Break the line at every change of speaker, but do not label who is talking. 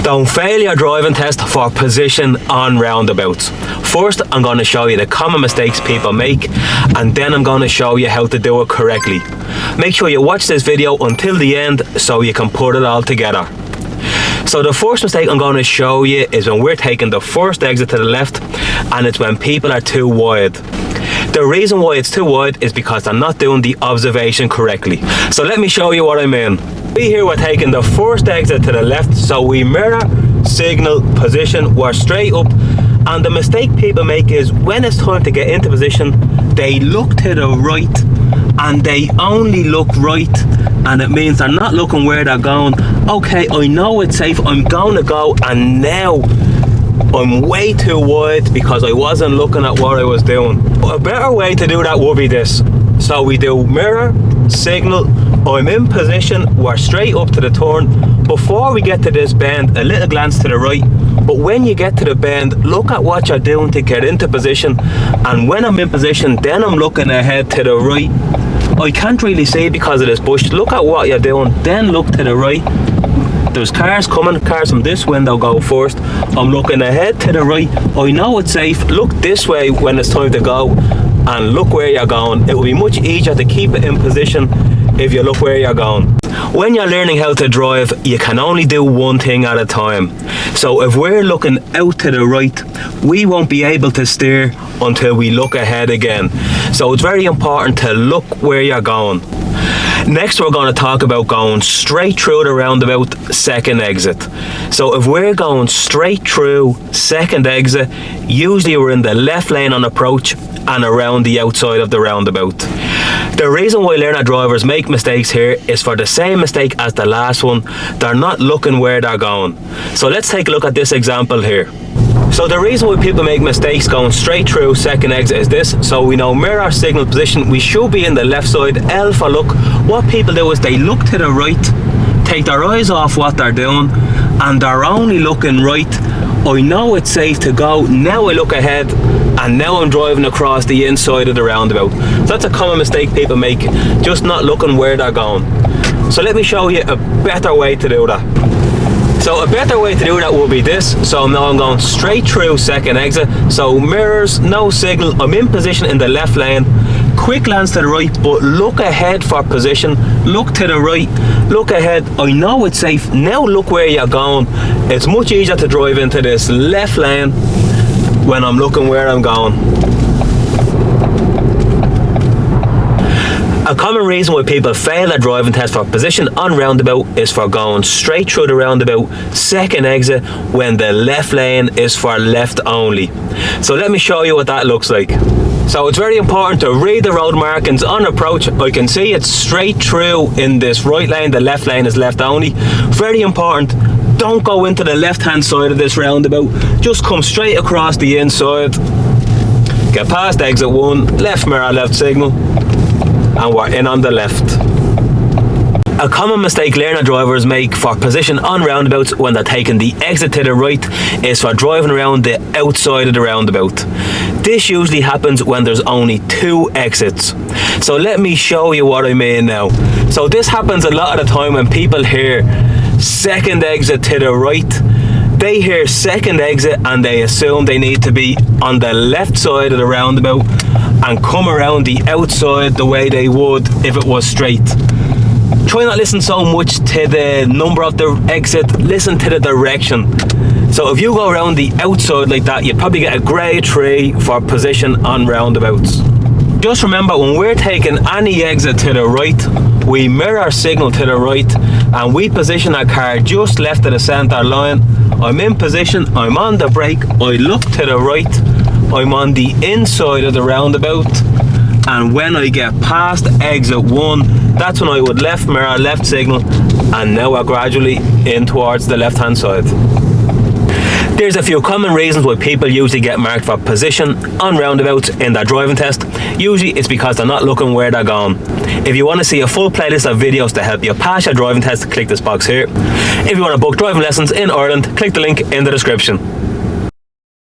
Don't fail your driving test for position on roundabouts. First, I'm going to show you the common mistakes people make, and then I'm going to show you how to do it correctly. Make sure you watch this video until the end so you can put it all together. So the first mistake I'm going to show you is when we're taking the first exit to the left, and it's when people are too wide. The reason why it's too wide is because they're not doing the observation correctly. So let me show you what I mean. We're taking the first exit to the left, so we mirror, signal, position, we're straight up. And the mistake people make is when it's time to get into position, they look to the right and they only look right, and it means they're not looking where they're going. Okay, I know it's safe, I'm going to go, and now I'm way too wide because I wasn't looking at what I was doing. A better way to do that would be this. So we do mirror, signal, I'm in position, we're straight up to the turn. Before we get to this bend, a little glance to the right. But when you get to the bend, look at what you're doing to get into position. And when I'm in position, then I'm looking ahead to the right. I can't really see because of this bush. Look at what you're doing, then look to the right. There's cars coming, cars from this window go first. I'm looking ahead to the right. I know it's safe. Look this way when it's time to go, and look where you're going. It will be much easier to keep it in position if you look where you're going. When you're learning how to drive, you can only do one thing at a time. So if we're looking out to the right, we won't be able to steer until we look ahead again. So it's very important to look where you're going. Next, we're going to talk about going straight through the roundabout second exit. So if we're going straight through second exit, usually we're in the left lane on approach and around the outside of the roundabout. The reason why learner drivers make mistakes here is for the same mistake as the last one. They're not looking where they're going. So let's take a look at this example here. So the reason why people make mistakes going straight through second exit is this. So we know mirror, signal, position, we should be in the left side. L for look. What people do is they look to the right, take their eyes off what they're doing, and they're only looking right. I know it's safe to go, now I look ahead, and now I'm driving across the inside of the roundabout. So that's a common mistake people make, just not looking where they're going. So let me show you a better way to do that. So a better way to do that will be this. So now I'm going straight through second exit. So mirrors, no signal, I'm in position in the left lane. Quick glance to the right, but look ahead for position. Look to the right, look ahead. I know it's safe, now look where you're going. It's much easier to drive into this left lane when I'm looking where I'm going. A common reason why people fail a driving test for position on roundabout is for going straight through the roundabout second exit when the left lane is for left only. So let me show you what that looks like. So it's very important to read the road markings on approach. I can see it's straight through in this right lane, the left lane is left only. Very important, don't go into the left hand side of this roundabout, just come straight across the inside, get past exit 1, left mirror, left signal, and we're in on the left. A common mistake learner drivers make for position on roundabouts when they're taking the exit to the right is for driving around the outside of the roundabout. This usually happens when there's only 2 exits. So let me show you what I mean now. So this happens a lot of the time when people hear second exit to the right. They hear second exit and they assume they need to be on the left side of the roundabout and come around the outside the way they would if it was straight. Try not listen so much to the number of the exit, listen to the direction. So if you go around the outside like that, you'd probably get a grade 3 for position on roundabouts. Just remember, when we're taking any exit to the right, we mirror signal to the right and we position our car just left of the centre line. I'm in position, I'm on the brake, I look to the right, I'm on the inside of the roundabout, and when I get past exit 1, that's when I would left mirror, left signal, and now we're gradually in towards the left hand side. There's a few common reasons why people usually get marked for position on roundabouts in their driving test. Usually it's because they're not looking where they're going. If you want to see a full playlist of videos to help you pass your driving test, click this box here. If you want to book driving lessons in Ireland, click the link in the description.